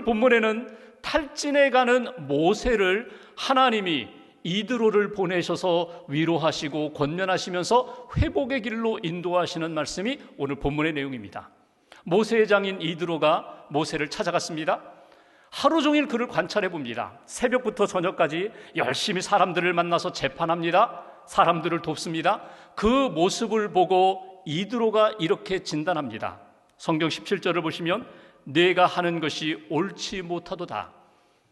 오늘 본문에는 탈진해가는 모세를 하나님이 이드로를 보내셔서 위로하시고 권면하시면서 회복의 길로 인도하시는 말씀이 오늘 본문의 내용입니다. 모세의 장인 이드로가 모세를 찾아갔습니다. 하루 종일 그를 관찰해 봅니다. 새벽부터 저녁까지 열심히 사람들을 만나서 재판합니다. 사람들을 돕습니다. 그 모습을 보고 이드로가 이렇게 진단합니다. 성경 17절을 보시면 내가 하는 것이 옳지 못하도다.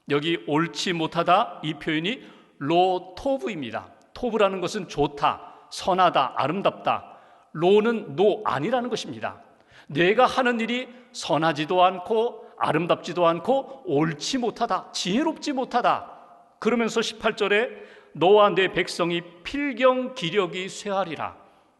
여기 옳지 못하다 이 표현이 로토브입니다. 토브라는 것은 좋다, 선하다, 아름답다. 로는 노, 아니라는 것입니다. 내가 하는 일이 선하지도 않고 아름답지도 않고 옳지 못하다, 지혜롭지 못하다. 그러면서 18절에 너와 내 백성이 필경 기력이 쇠하리라.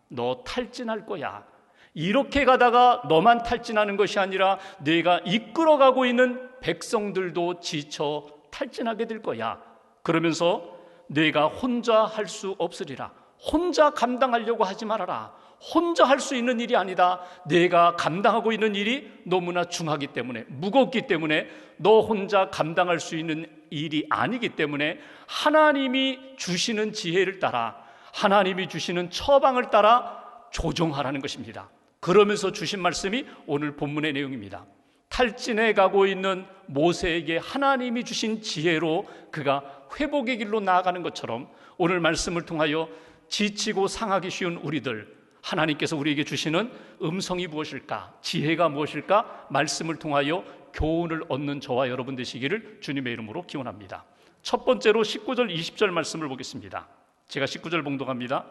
너 탈진할 거야. 이렇게 가다가 너만 탈진하는 것이 아니라 내가 이끌어가고 있는 백성들도 지쳐 탈진하게 될 거야. 그러면서 내가 혼자 할 수 없으리라. 혼자 감당하려고 하지 말아라. 혼자 할 수 있는 일이 아니다. 내가 감당하고 있는 일이 너무나 중하기 때문에, 무겁기 때문에, 너 혼자 감당할 수 있는 일이 아니기 때문에 하나님이 주시는 지혜를 따라, 하나님이 주시는 처방을 따라 조정하라는 것입니다. 그러면서 주신 말씀이 오늘 본문의 내용입니다. 탈진해 가고 있는 모세에게 하나님이 주신 지혜로 그가 회복의 길로 나아가는 것처럼 오늘 말씀을 통하여 지치고 상하기 쉬운 우리들, 하나님께서 우리에게 주시는 음성이 무엇일까? 지혜가 무엇일까? 말씀을 통하여 교훈을 얻는 저와 여러분 되시기를 주님의 이름으로 기원합니다. 첫 번째로 19절 20절 말씀을 보겠습니다. 제가 19절 봉독합니다.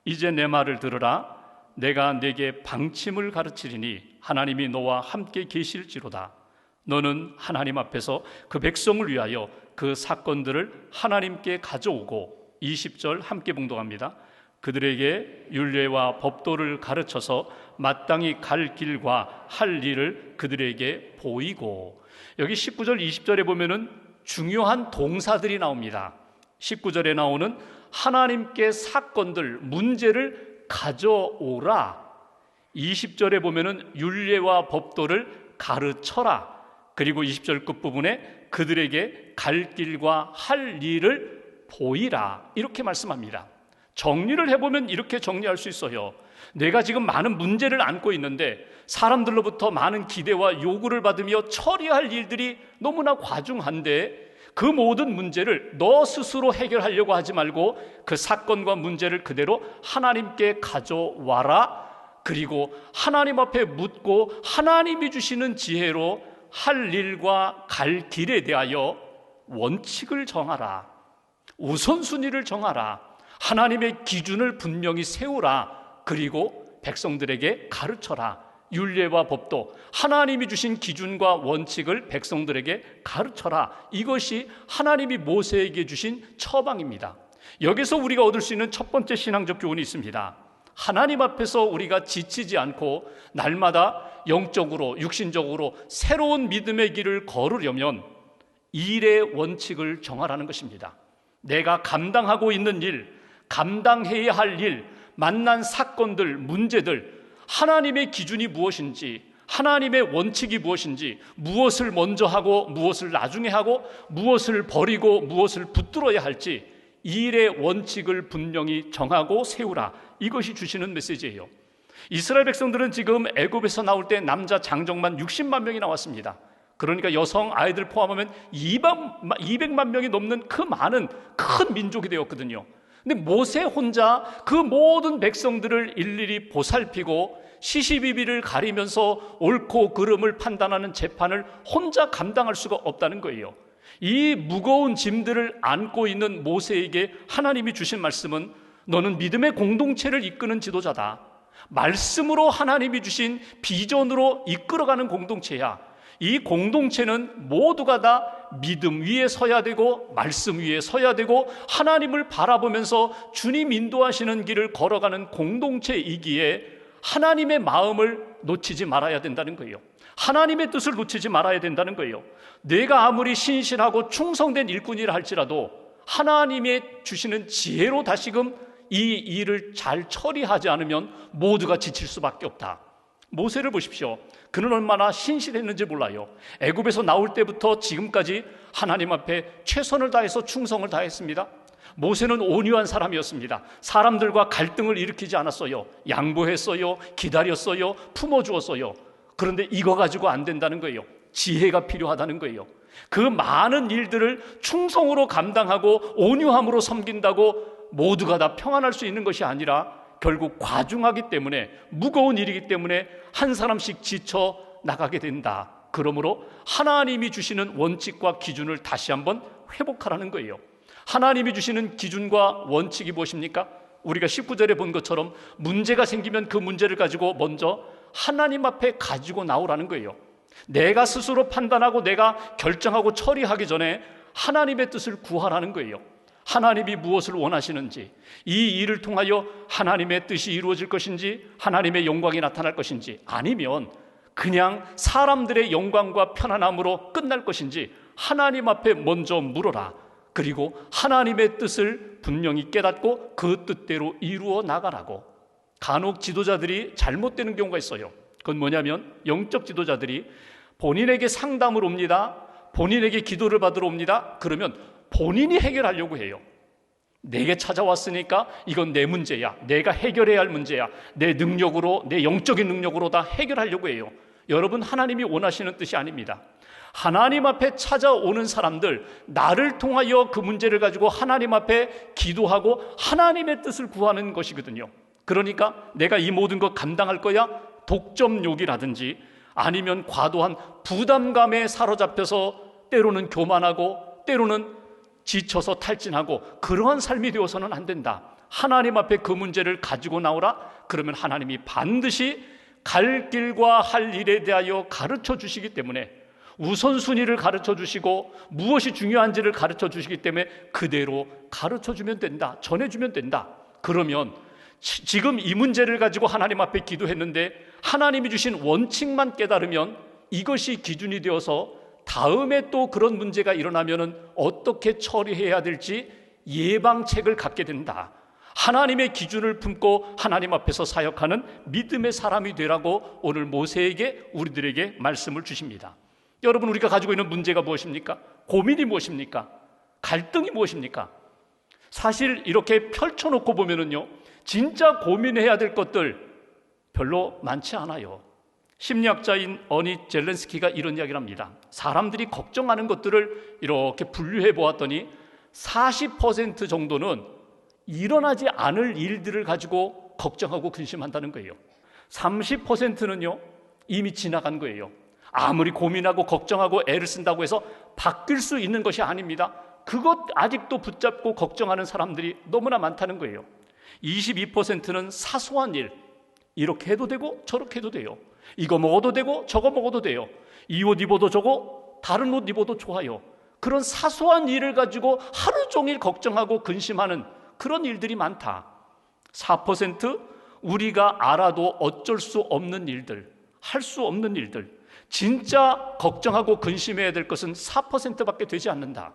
이제 내 말을 들으라. 내가 네게 방침을 가르치리니 하나님이 너와 함께 계실지로다. 너는 하나님 앞에서 그 백성을 위하여 그 사건들을 하나님께 가져오고, 20절 함께 봉독합니다. 그들에게 율례와 법도를 가르쳐서 마땅히 갈 길과 할 일을 그들에게 보이고. 여기 19절 20절에 보면은 중요한 동사들이 나옵니다. 19절에 나오는 하나님께 사건들, 문제를 가져오라. 20절에 보면은 율례와 법도를 가르쳐라. 그리고 20절 끝부분에 그들에게 갈 길과 할 일을 보이라. 이렇게 말씀합니다. 정리를 해보면 이렇게 정리할 수 있어요. 내가 지금 많은 문제를 안고 있는데 사람들로부터 많은 기대와 요구를 받으며 처리할 일들이 너무나 과중한데 그 모든 문제를 너 스스로 해결하려고 하지 말고 그 사건과 문제를 그대로 하나님께 가져와라. 그리고 하나님 앞에 묻고 하나님이 주시는 지혜로 할 일과 갈 길에 대하여 원칙을 정하라. 우선순위를 정하라. 하나님의 기준을 분명히 세우라. 그리고 백성들에게 가르쳐라. 율례와 법도, 하나님이 주신 기준과 원칙을 백성들에게 가르쳐라. 이것이 하나님이 모세에게 주신 처방입니다. 여기서 우리가 얻을 수 있는 첫 번째 신앙적 교훈이 있습니다. 하나님 앞에서 우리가 지치지 않고 날마다 영적으로, 육신적으로 새로운 믿음의 길을 걸으려면 일의 원칙을 정하라는 것입니다. 내가 감당하고 있는 일, 감당해야 할 일, 만난 사건들, 문제들, 하나님의 기준이 무엇인지, 하나님의 원칙이 무엇인지, 무엇을 먼저 하고 무엇을 나중에 하고 무엇을 버리고 무엇을 붙들어야 할지 일의 원칙을 분명히 정하고 세우라. 이것이 주시는 메시지예요. 이스라엘 백성들은 지금 애굽에서 나올 때 남자 장정만 60만 명이 나왔습니다. 그러니까 여성 아이들 포함하면 200만 명이 넘는 그 많은 큰 민족이 되었거든요. 근데 모세 혼자 그 모든 백성들을 일일이 보살피고 시시비비를 가리면서 옳고 그름을 판단하는 재판을 혼자 감당할 수가 없다는 거예요. 이 무거운 짐들을 안고 있는 모세에게 하나님이 주신 말씀은 너는 믿음의 공동체를 이끄는 지도자다. 말씀으로 하나님이 주신 비전으로 이끌어가는 공동체야. 이 공동체는 모두가 다 믿음 위에 서야 되고 말씀 위에 서야 되고 하나님을 바라보면서 주님 인도하시는 길을 걸어가는 공동체이기에 하나님의 마음을 놓치지 말아야 된다는 거예요. 하나님의 뜻을 놓치지 말아야 된다는 거예요. 내가 아무리 신실하고 충성된 일꾼이라 할지라도 하나님의 주시는 지혜로 다시금 이 일을 잘 처리하지 않으면 모두가 지칠 수밖에 없다. 모세를 보십시오. 그는 얼마나 신실했는지 몰라요. 애굽에서 나올 때부터 지금까지 하나님 앞에 최선을 다해서 충성을 다했습니다. 모세는 온유한 사람이었습니다. 사람들과 갈등을 일으키지 않았어요. 양보했어요. 기다렸어요. 품어주었어요. 그런데 이거 가지고 안 된다는 거예요. 지혜가 필요하다는 거예요. 그 많은 일들을 충성으로 감당하고 온유함으로 섬긴다고 모두가 다 평안할 수 있는 것이 아니라 결국 과중하기 때문에, 무거운 일이기 때문에 한 사람씩 지쳐 나가게 된다. 그러므로 하나님이 주시는 원칙과 기준을 다시 한번 회복하라는 거예요. 하나님이 주시는 기준과 원칙이 무엇입니까? 우리가 19절에 본 것처럼 문제가 생기면 그 문제를 가지고 먼저 하나님 앞에 가지고 나오라는 거예요. 내가 스스로 판단하고 내가 결정하고 처리하기 전에 하나님의 뜻을 구하라는 거예요. 하나님이 무엇을 원하시는지, 이 일을 통하여 하나님의 뜻이 이루어질 것인지, 하나님의 영광이 나타날 것인지, 아니면 그냥 사람들의 영광과 편안함으로 끝날 것인지 하나님 앞에 먼저 물어라. 그리고 하나님의 뜻을 분명히 깨닫고 그 뜻대로 이루어 나가라고. 간혹 지도자들이 잘못되는 경우가 있어요. 그건 뭐냐면 영적 지도자들이 본인에게 상담을 옵니다. 본인에게 기도를 받으러 옵니다. 그러면 본인이 해결하려고 해요. 내게 찾아왔으니까 이건 내 문제야. 내가 해결해야 할 문제야. 내 능력으로, 내 영적인 능력으로 다 해결하려고 해요. 여러분, 하나님이 원하시는 뜻이 아닙니다. 하나님 앞에 찾아오는 사람들, 나를 통하여 그 문제를 가지고 하나님 앞에 기도하고 하나님의 뜻을 구하는 것이거든요. 그러니까 내가 이 모든 것 감당할 거야? 독점욕이라든지 아니면 과도한 부담감에 사로잡혀서 때로는 교만하고 때로는 지쳐서 탈진하고 그러한 삶이 되어서는 안 된다. 하나님 앞에 그 문제를 가지고 나오라. 그러면 하나님이 반드시 갈 길과 할 일에 대하여 가르쳐 주시기 때문에, 우선순위를 가르쳐 주시고 무엇이 중요한지를 가르쳐 주시기 때문에 그대로 가르쳐 주면 된다. 전해주면 된다. 그러면 지금 이 문제를 가지고 하나님 앞에 기도했는데 하나님이 주신 원칙만 깨달으면 이것이 기준이 되어서 다음에 또 그런 문제가 일어나면 어떻게 처리해야 될지 예방책을 갖게 된다. 하나님의 기준을 품고 하나님 앞에서 사역하는 믿음의 사람이 되라고 오늘 모세에게, 우리들에게 말씀을 주십니다. 여러분, 우리가 가지고 있는 문제가 무엇입니까? 고민이 무엇입니까? 갈등이 무엇입니까? 사실 이렇게 펼쳐놓고 보면은요, 진짜 고민해야 될 것들 별로 많지 않아요. 심리학자인 어니 젤렌스키가 이런 이야기를 합니다. 사람들이 걱정하는 것들을 이렇게 분류해 보았더니 40% 정도는 일어나지 않을 일들을 가지고 걱정하고 근심한다는 거예요. 30%는요 이미 지나간 거예요. 아무리 고민하고 걱정하고 애를 쓴다고 해서 바뀔 수 있는 것이 아닙니다. 그것 아직도 붙잡고 걱정하는 사람들이 너무나 많다는 거예요. 22%는 사소한 일, 이렇게 해도 되고 저렇게 해도 돼요. 이거 먹어도 되고 저거 먹어도 돼요. 이 옷 입어도 좋고 다른 옷 입어도 좋아요. 그런 사소한 일을 가지고 하루 종일 걱정하고 근심하는 그런 일들이 많다. 4% 우리가 알아도 어쩔 수 없는 일들, 할 수 없는 일들, 진짜 걱정하고 근심해야 될 것은 4%밖에 되지 않는다.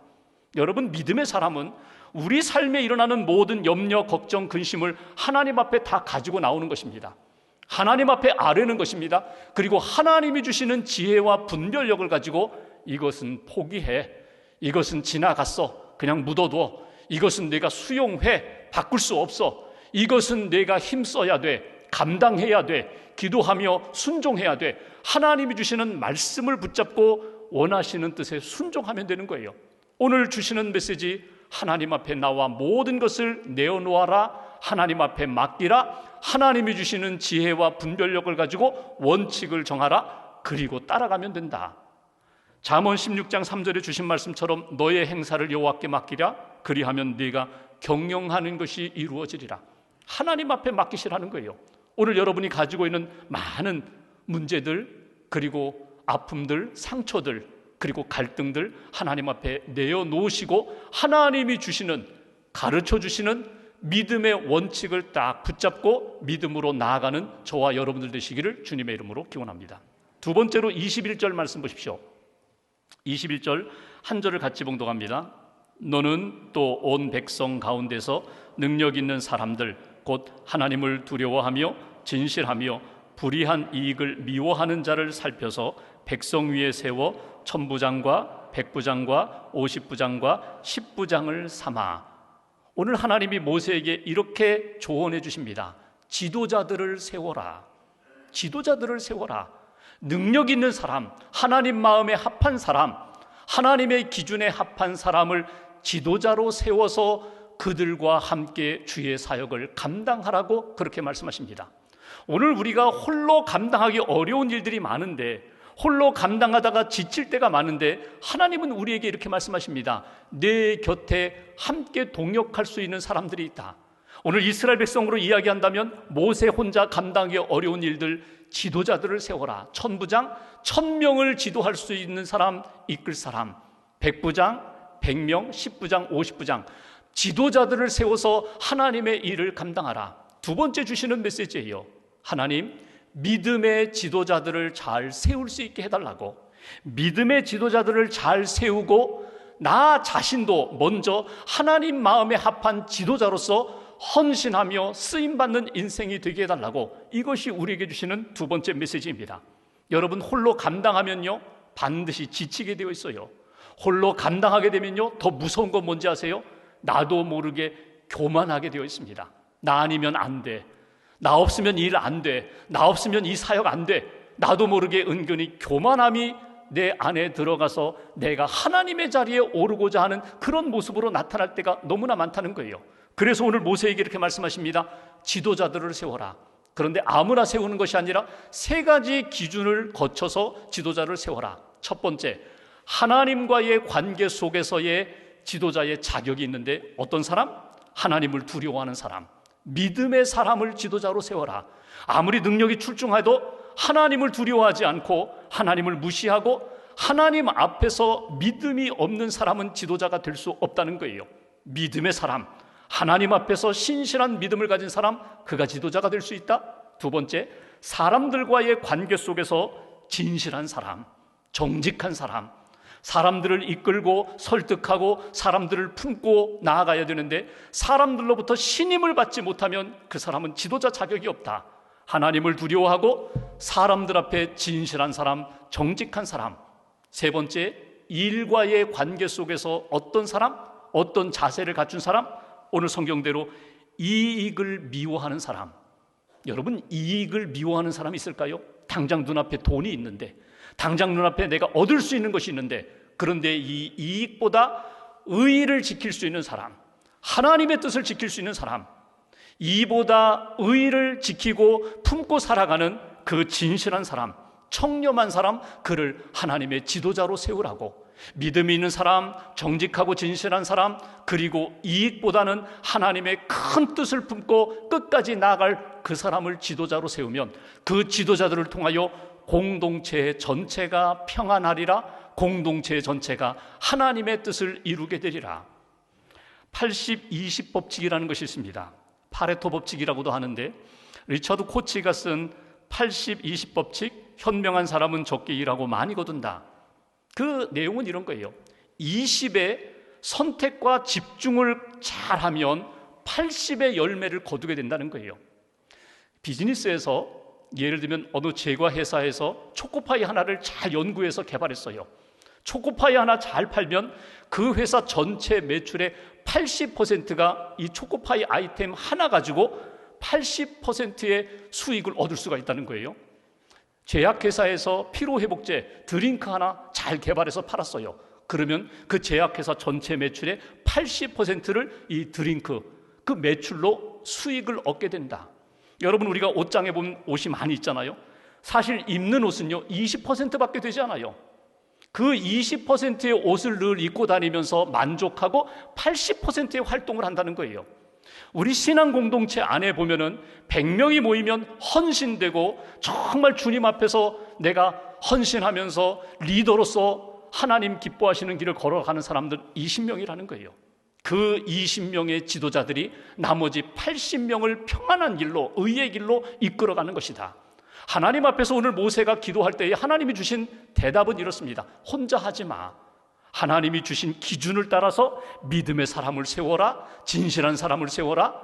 여러분, 믿음의 사람은 우리 삶에 일어나는 모든 염려, 걱정, 근심을 하나님 앞에 다 가지고 나오는 것입니다. 하나님 앞에 아뢰는 것입니다. 그리고 하나님이 주시는 지혜와 분별력을 가지고 이것은 포기해, 이것은 지나갔어, 그냥 묻어둬, 이것은 내가 수용해, 바꿀 수 없어, 이것은 내가 힘써야 돼, 감당해야 돼, 기도하며 순종해야 돼. 하나님이 주시는 말씀을 붙잡고 원하시는 뜻에 순종하면 되는 거예요. 오늘 주시는 메시지, 하나님 앞에 나와 모든 것을 내어놓아라, 하나님 앞에 맡기라, 하나님이 주시는 지혜와 분별력을 가지고 원칙을 정하라, 그리고 따라가면 된다. 잠언 16장 3절에 주신 말씀처럼 너의 행사를 여호와께 맡기라, 그리하면 네가 경영하는 것이 이루어지리라. 하나님 앞에 맡기시라는 거예요. 오늘 여러분이 가지고 있는 많은 문제들, 그리고 아픔들, 상처들, 그리고 갈등들 하나님 앞에 내어놓으시고 하나님이 주시는, 가르쳐 주시는 믿음의 원칙을 딱 붙잡고 믿음으로 나아가는 저와 여러분들 되시기를 주님의 이름으로 기원합니다. 두 번째로 21절 말씀 보십시오. 21절 한 절을 같이 봉독합니다. 너는 또 온 백성 가운데서 능력 있는 사람들 곧 하나님을 두려워하며 진실하며 불의한 이익을 미워하는 자를 살펴서 백성 위에 세워 천부장과 백부장과 50부장과 10부장을 삼아. 오늘 하나님이 모세에게 이렇게 조언해 주십니다. 지도자들을 세워라. 지도자들을 세워라. 능력 있는 사람, 하나님 마음에 합한 사람, 하나님의 기준에 합한 사람을 지도자로 세워서 그들과 함께 주의 사역을 감당하라고 그렇게 말씀하십니다. 오늘 우리가 홀로 감당하기 어려운 일들이 많은데, 홀로 감당하다가 지칠 때가 많은데, 하나님은 우리에게 이렇게 말씀하십니다. 내 곁에 함께 동역할 수 있는 사람들이 있다. 오늘 이스라엘 백성으로 이야기한다면 모세 혼자 감당하기 어려운 일들, 지도자들을 세워라. 천부장, 1000명을 지도할 수 있는 사람, 이끌 사람, 백부장, 100명, 10부장, 50부장, 지도자들을 세워서 하나님의 일을 감당하라. 두 번째 주시는 메시지예요. 하나님, 믿음의 지도자들을 잘 세울 수 있게 해달라고. 믿음의 지도자들을 잘 세우고 나 자신도 먼저 하나님 마음에 합한 지도자로서 헌신하며 쓰임받는 인생이 되게 해달라고. 이것이 우리에게 주시는 두 번째 메시지입니다. 여러분, 홀로 감당하면요 반드시 지치게 되어 있어요. 홀로 감당하게 되면요 더 무서운 건 뭔지 아세요? 나도 모르게 교만하게 되어 있습니다. 나 아니면 안 돼, 나 없으면 일 안 돼, 나 없으면 이 사역 안 돼. 나도 모르게 은근히 교만함이 내 안에 들어가서 내가 하나님의 자리에 오르고자 하는 그런 모습으로 나타날 때가 너무나 많다는 거예요. 그래서 오늘 모세에게 이렇게 말씀하십니다. 지도자들을 세워라. 그런데 아무나 세우는 것이 아니라 세 가지 기준을 거쳐서 지도자를 세워라. 첫 번째, 하나님과의 관계 속에서의 지도자의 자격이 있는데, 어떤 사람? 하나님을 두려워하는 사람, 믿음의 사람을 지도자로 세워라. 아무리 능력이 출중해도 하나님을 두려워하지 않고 하나님을 무시하고 하나님 앞에서 믿음이 없는 사람은 지도자가 될 수 없다는 거예요. 믿음의 사람, 하나님 앞에서 신실한 믿음을 가진 사람, 그가 지도자가 될 수 있다. 두 번째, 사람들과의 관계 속에서 진실한 사람, 정직한 사람, 사람들을 이끌고 설득하고 사람들을 품고 나아가야 되는데 사람들로부터 신임을 받지 못하면 그 사람은 지도자 자격이 없다. 하나님을 두려워하고 사람들 앞에 진실한 사람, 정직한 사람. 세 번째, 일과의 관계 속에서 어떤 사람, 어떤 자세를 갖춘 사람? 오늘 성경대로 이익을 미워하는 사람. 여러분, 이익을 미워하는 사람이 있을까요? 당장 눈앞에 돈이 있는데, 당장 눈앞에 내가 얻을 수 있는 것이 있는데, 그런데 이 이익보다 의의를 지킬 수 있는 사람, 하나님의 뜻을 지킬 수 있는 사람, 이보다 의의를 지키고 품고 살아가는 그 진실한 사람, 청렴한 사람, 그를 하나님의 지도자로 세우라고. 믿음이 있는 사람, 정직하고 진실한 사람, 그리고 이익보다는 하나님의 큰 뜻을 품고 끝까지 나아갈 그 사람을 지도자로 세우면 그 지도자들을 통하여 공동체 전체가 평안하리라. 공동체 전체가 하나님의 뜻을 이루게 되리라. 80-20 법칙이라는 것이 있습니다. 파레토 법칙이라고도 하는데, 리처드 코치가 쓴 80-20 법칙, 현명한 사람은 적게 일하고 많이 거둔다. 그 내용은 이런 거예요. 20의 선택과 집중을 잘하면 80의 열매를 거두게 된다는 거예요. 비즈니스에서 예를 들면 어느 제과 회사에서 초코파이 하나를 잘 연구해서 개발했어요. 초코파이 하나 잘 팔면 그 회사 전체 매출의 80%가 이 초코파이 아이템 하나 가지고 80%의 수익을 얻을 수가 있다는 거예요. 제약회사에서 피로회복제 드링크 하나 잘 개발해서 팔았어요. 그러면 그 제약회사 전체 매출의 80%를 이 드링크, 그 매출로 수익을 얻게 된다. 여러분, 우리가 옷장에 보면 옷이 많이 있잖아요. 사실 입는 옷은요 20%밖에 되지 않아요. 그 20%의 옷을 늘 입고 다니면서 만족하고 80%의 활동을 한다는 거예요. 우리 신앙 공동체 안에 보면은 100명이 모이면 헌신되고 정말 주님 앞에서 내가 헌신하면서 리더로서 하나님 기뻐하시는 길을 걸어가는 사람들 20명이라는 거예요. 그 20명의 지도자들이 나머지 80명을 평안한 길로, 의의 길로 이끌어가는 것이다. 하나님 앞에서 오늘 모세가 기도할 때에 하나님이 주신 대답은 이렇습니다. 혼자 하지 마. 하나님이 주신 기준을 따라서 믿음의 사람을 세워라, 진실한 사람을 세워라,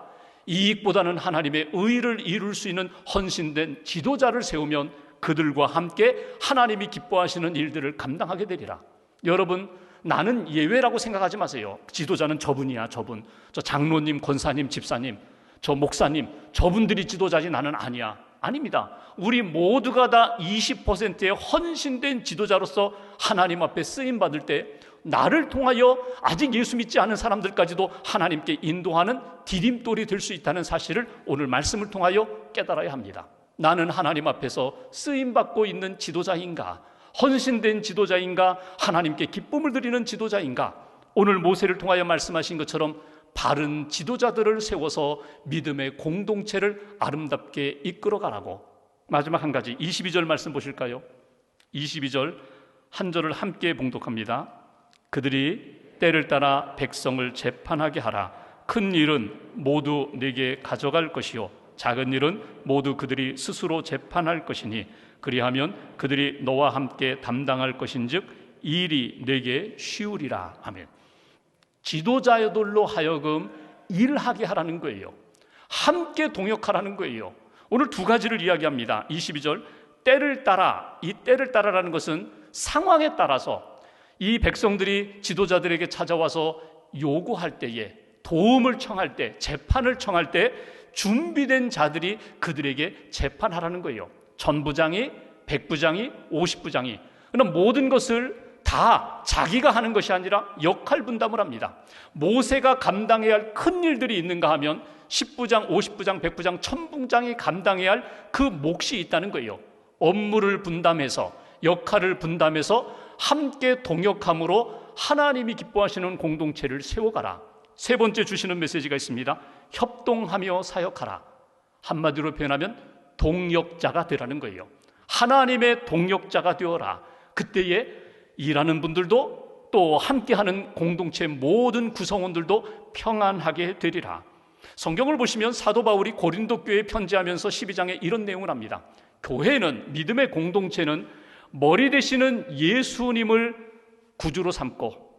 이익보다는 하나님의 의를 이룰 수 있는 헌신된 지도자를 세우면 그들과 함께 하나님이 기뻐하시는 일들을 감당하게 되리라. 여러분, 나는 예외라고 생각하지 마세요. 지도자는 저분이야, 저분. 저 장로님, 권사님, 집사님, 저 목사님, 저분들이 지도자지 나는 아니야. 아닙니다. 우리 모두가 다 20%의 헌신된 지도자로서 하나님 앞에 쓰임받을 때 나를 통하여 아직 예수 믿지 않은 사람들까지도 하나님께 인도하는 디딤돌이 될 수 있다는 사실을 오늘 말씀을 통하여 깨달아야 합니다. 나는 하나님 앞에서 쓰임받고 있는 지도자인가? 헌신된 지도자인가? 하나님께 기쁨을 드리는 지도자인가? 오늘 모세를 통하여 말씀하신 것처럼 바른 지도자들을 세워서 믿음의 공동체를 아름답게 이끌어가라고. 마지막 한 가지 22절 말씀 보실까요? 22절 한 절을 함께 봉독합니다. 그들이 때를 따라 백성을 재판하게 하라. 큰 일은 모두 내게 가져갈 것이요 작은 일은 모두 그들이 스스로 재판할 것이니 그리하면 그들이 너와 함께 담당할 것인즉 이 일이 내게 쉬우리라. 아멘. 지도자들로 하여금 일하게 하라는 거예요. 함께 동역하라는 거예요. 오늘 두 가지를 이야기합니다. 22절 때를 따라, 이 때를 따라라는 것은 상황에 따라서 이 백성들이 지도자들에게 찾아와서 요구할 때에, 도움을 청할 때, 재판을 청할 때 준비된 자들이 그들에게 재판하라는 거예요. 전부장이, 백부장이, 50부장이. 그러나 모든 것을 다 자기가 하는 것이 아니라 역할 분담을 합니다. 모세가 감당해야 할 큰 일들이 있는가 하면 10부장, 50부장, 100부장, 1000부장이 감당해야 할 그 몫이 있다는 거예요. 업무를 분담해서, 역할을 분담해서 함께 동역함으로 하나님이 기뻐하시는 공동체를 세워가라. 세 번째 주시는 메시지가 있습니다. 협동하며 사역하라. 한마디로 표현하면 동역자가 되라는 거예요. 하나님의 동역자가 되어라. 그때에 일하는 분들도 또 함께하는 공동체 모든 구성원들도 평안하게 되리라. 성경을 보시면 사도 바울이 고린도 교회에 편지하면서 12장에 이런 내용을 합니다. 교회는, 믿음의 공동체는 머리 되시는 예수님을 구주로 삼고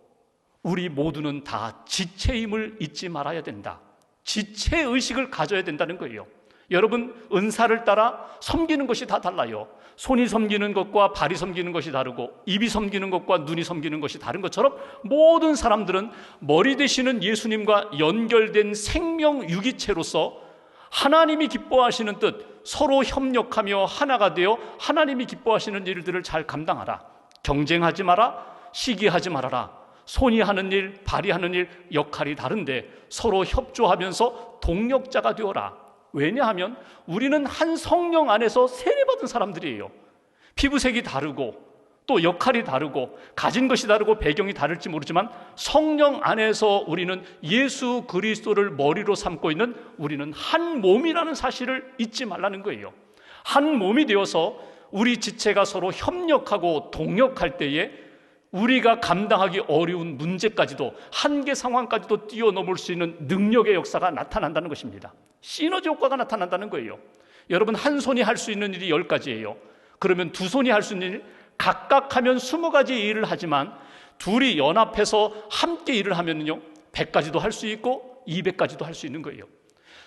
우리 모두는 다 지체임을 잊지 말아야 된다. 지체의식을 가져야 된다는 거예요. 여러분, 은사를 따라 섬기는 것이 다 달라요. 손이 섬기는 것과 발이 섬기는 것이 다르고 입이 섬기는 것과 눈이 섬기는 것이 다른 것처럼 모든 사람들은 머리 되시는 예수님과 연결된 생명 유기체로서 하나님이 기뻐하시는 뜻, 서로 협력하며 하나가 되어 하나님이 기뻐하시는 일들을 잘 감당하라. 경쟁하지 마라. 시기하지 말아라. 손이 하는 일, 발이 하는 일, 역할이 다른데 서로 협조하면서 동력자가 되어라. 왜냐하면 우리는 한 성령 안에서 세례받은 사람들이에요. 피부색이 다르고 또 역할이 다르고 가진 것이 다르고 배경이 다를지 모르지만 성령 안에서 우리는 예수 그리스도를 머리로 삼고 있는, 우리는 한 몸이라는 사실을 잊지 말라는 거예요. 한 몸이 되어서 우리 지체가 서로 협력하고 동역할 때에 우리가 감당하기 어려운 문제까지도, 한계 상황까지도 뛰어넘을 수 있는 능력의 역사가 나타난다는 것입니다. 시너지 효과가 나타난다는 거예요. 여러분, 한 손이 할 수 있는 일이 10가지예요. 그러면 두 손이 할 수 있는 일, 각각 하면 20가지 일을 하지만 둘이 연합해서 함께 일을 하면요 100가지도 할 수 있고 200가지도 할 수 있는 거예요.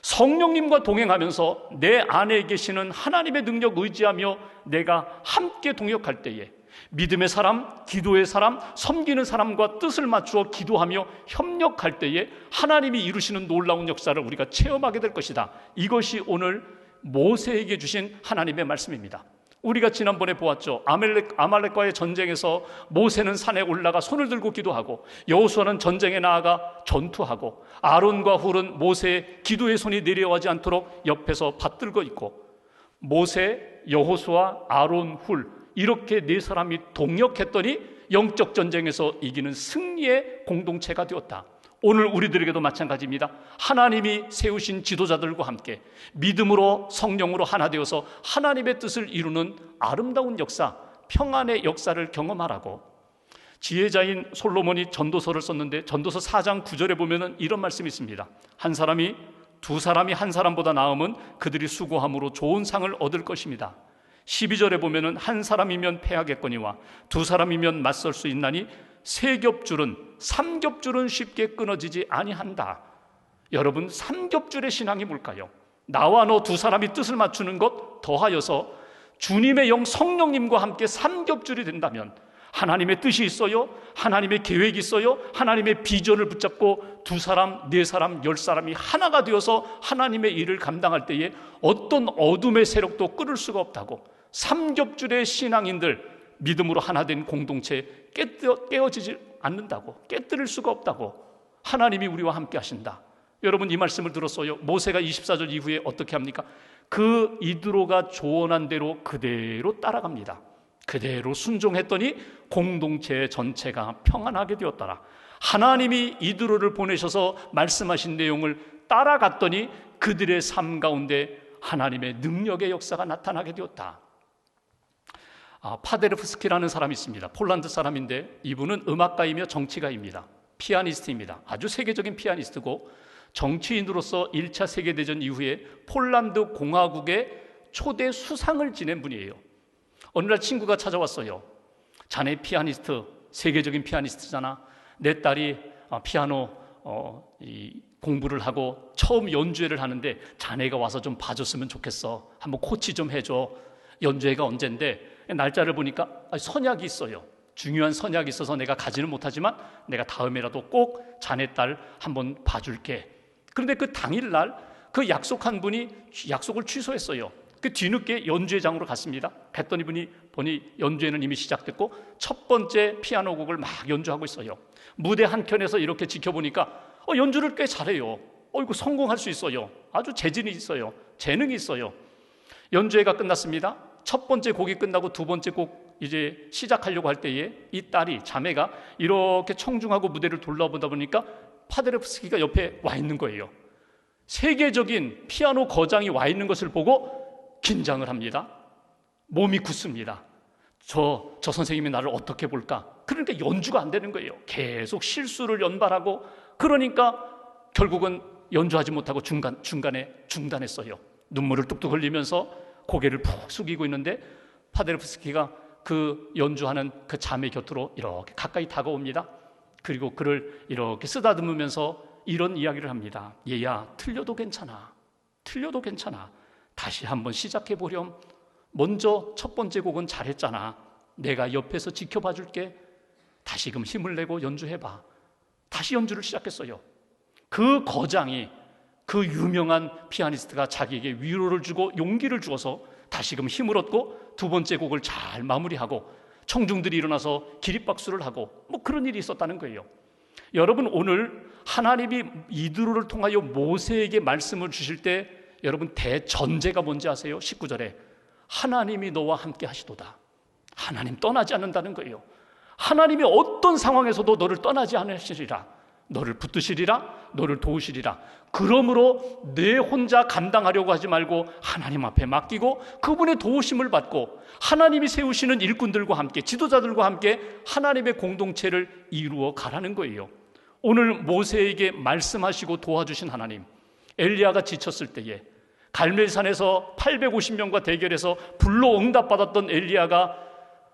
성령님과 동행하면서 내 안에 계시는 하나님의 능력 의지하며 내가 함께 동역할 때에 믿음의 사람, 기도의 사람, 섬기는 사람과 뜻을 맞추어 기도하며 협력할 때에 하나님이 이루시는 놀라운 역사를 우리가 체험하게 될 것이다. 이것이 오늘 모세에게 주신 하나님의 말씀입니다. 우리가 지난번에 보았죠. 아말렉과의 전쟁에서 모세는 산에 올라가 손을 들고 기도하고 여호수아는 전쟁에 나아가 전투하고 아론과 훌은 모세의 기도의 손이 내려가지 않도록 옆에서 받들고 있고, 모세, 여호수아, 아론, 훌 이렇게 네 사람이 동역했더니 영적 전쟁에서 이기는 승리의 공동체가 되었다. 오늘 우리들에게도 마찬가지입니다. 하나님이 세우신 지도자들과 함께 믿음으로 성령으로 하나 되어서 하나님의 뜻을 이루는 아름다운 역사, 평안의 역사를 경험하라고. 지혜자인 솔로몬이 전도서를 썼는데 전도서 4장 9절에 보면 이런 말씀이 있습니다. 한 사람이 두 사람이 한 사람보다 나으면 그들이 수고함으로 좋은 상을 얻을 것입니다. 12절에 보면 한 사람이면 패하겠거니와 두 사람이면 맞설 수 있나니 세 겹줄은, 3겹줄은 쉽게 끊어지지 아니한다. 여러분, 삼겹줄의 신앙이 뭘까요? 나와 너 두 사람이 뜻을 맞추는 것 더하여서 주님의 영 성령님과 함께 삼겹줄이 된다면 하나님의 뜻이 있어요. 하나님의 계획이 있어요. 하나님의 비전을 붙잡고 두 사람, 네 사람, 10사람이 하나가 되어서 하나님의 일을 감당할 때에 어떤 어둠의 세력도 끌을 수가 없다고. 삼겹줄의 신앙인들, 믿음으로 하나 된 공동체 깨어지지 않는다고. 깨뜨릴 수가 없다고. 하나님이 우리와 함께 하신다. 여러분, 이 말씀을 들었어요. 모세가 24절 이후에 어떻게 합니까? 그 이드로가 조언한 대로 그대로 따라갑니다. 그대로 순종했더니 공동체 전체가 평안하게 되었더라. 하나님이 이드로를 보내셔서 말씀하신 내용을 따라갔더니 그들의 삶 가운데 하나님의 능력의 역사가 나타나게 되었다. 파데르프스키라는 사람이 있습니다. 폴란드 사람인데 이분은 음악가이며 정치가입니다. 피아니스트입니다. 아주 세계적인 피아니스트고 정치인으로서 1차 세계대전 이후에 폴란드 공화국의 초대 수상을 지낸 분이에요. 어느 날 친구가 찾아왔어요. 자네 피아니스트, 세계적인 피아니스트잖아. 내 딸이 피아노 공부를 하고 처음 연주회를 하는데 자네가 와서 좀 봐줬으면 좋겠어. 한번 코치 좀 해줘. 연주회가 언젠데 날짜를 보니까 선약이 있어요. 중요한 선약이 있어서 내가 가지는 못하지만 내가 다음에라도 꼭 자네 딸 한번 봐줄게. 그런데 그 당일날 그 약속한 분이 약속을 취소했어요. 그 뒤늦게 연주회장으로 갔습니다. 갔더니 보니 연주회는 이미 시작됐고 첫 번째 피아노 곡을 막 연주하고 있어요. 무대 한켠에서 이렇게 지켜보니까 연주를 꽤 잘해요. 이거 성공할 수 있어요. 아주 재질이 있어요. 재능이 있어요. 연주회가 끝났습니다. 첫 번째 곡이 끝나고 두 번째 곡 이제 시작하려고 할 때에 이 딸이, 자매가 이렇게 청중하고 무대를 돌아보다 보니까 파데르프스키가 옆에 와 있는 거예요. 세계적인 피아노 거장이 와 있는 것을 보고 긴장을 합니다. 몸이 굳습니다. 저 선생님이 나를 어떻게 볼까? 그러니까 연주가 안 되는 거예요. 계속 실수를 연발하고, 그러니까 결국은 연주하지 못하고 중간에 중단했어요. 눈물을 뚝뚝 흘리면서 고개를 푹 숙이고 있는데 파데르프스키가 그 연주하는 그 자매 곁으로 이렇게 가까이 다가옵니다. 그리고 그를 이렇게 쓰다듬으면서 이런 이야기를 합니다. 얘야, 틀려도 괜찮아. 틀려도 괜찮아. 다시 한번 시작해보렴. 먼저 첫 번째 곡은 잘했잖아. 내가 옆에서 지켜봐 줄게. 다시금 힘을 내고 연주해봐. 다시 연주를 시작했어요. 그 거장이, 그 유명한 피아니스트가 자기에게 위로를 주고 용기를 주어서 다시금 힘을 얻고 두 번째 곡을 잘 마무리하고 청중들이 일어나서 기립박수를 하고 그런 일이 있었다는 거예요. 여러분, 오늘 하나님이 이드로를 통하여 모세에게 말씀을 주실 때 여러분 대전제가 뭔지 아세요? 19절에 하나님이 너와 함께 하시도다. 하나님 떠나지 않는다는 거예요. 하나님이 어떤 상황에서도 너를 떠나지 않으시리라. 너를 붙드시리라. 너를 도우시리라. 그러므로 내 혼자 감당하려고 하지 말고 하나님 앞에 맡기고 그분의 도우심을 받고 하나님이 세우시는 일꾼들과 함께, 지도자들과 함께 하나님의 공동체를 이루어 가라는 거예요. 오늘 모세에게 말씀하시고 도와주신 하나님, 엘리야가 지쳤을 때에 갈멜산에서 850명과 대결해서 불로 응답받았던 엘리야가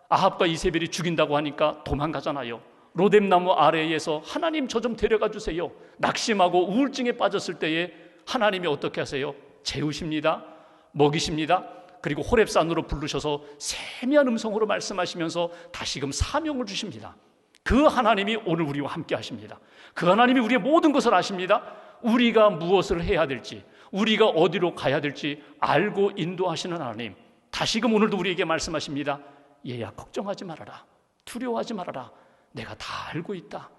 아합과 이세벨이 죽인다고 하니까 도망가잖아요. 로뎀나무 아래에서 하나님 저 좀 데려가 주세요. 낙심하고 우울증에 빠졌을 때에 하나님이 어떻게 하세요? 재우십니다. 먹이십니다. 그리고 호렙산으로 부르셔서 세미한 음성으로 말씀하시면서 다시금 사명을 주십니다. 그 하나님이 오늘 우리와 함께 하십니다. 그 하나님이 우리의 모든 것을 아십니다. 우리가 무엇을 해야 될지, 우리가 어디로 가야 될지 알고 인도하시는 하나님, 다시금 오늘도 우리에게 말씀하십니다. 얘야, 걱정하지 말아라. 두려워하지 말아라. 내가 다 알고 있다.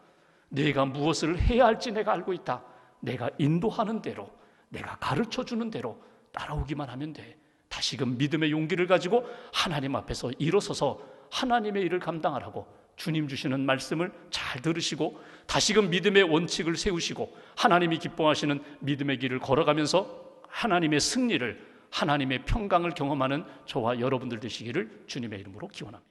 내가 무엇을 해야 할지 내가 알고 있다. 내가 인도하는 대로, 내가 가르쳐주는 대로 따라오기만 하면 돼. 다시금 믿음의 용기를 가지고 하나님 앞에서 일어서서 하나님의 일을 감당하라고 주님 주시는 말씀을 잘 들으시고 다시금 믿음의 원칙을 세우시고 하나님이 기뻐하시는 믿음의 길을 걸어가면서 하나님의 승리를, 하나님의 평강을 경험하는 저와 여러분들 되시기를 주님의 이름으로 기원합니다.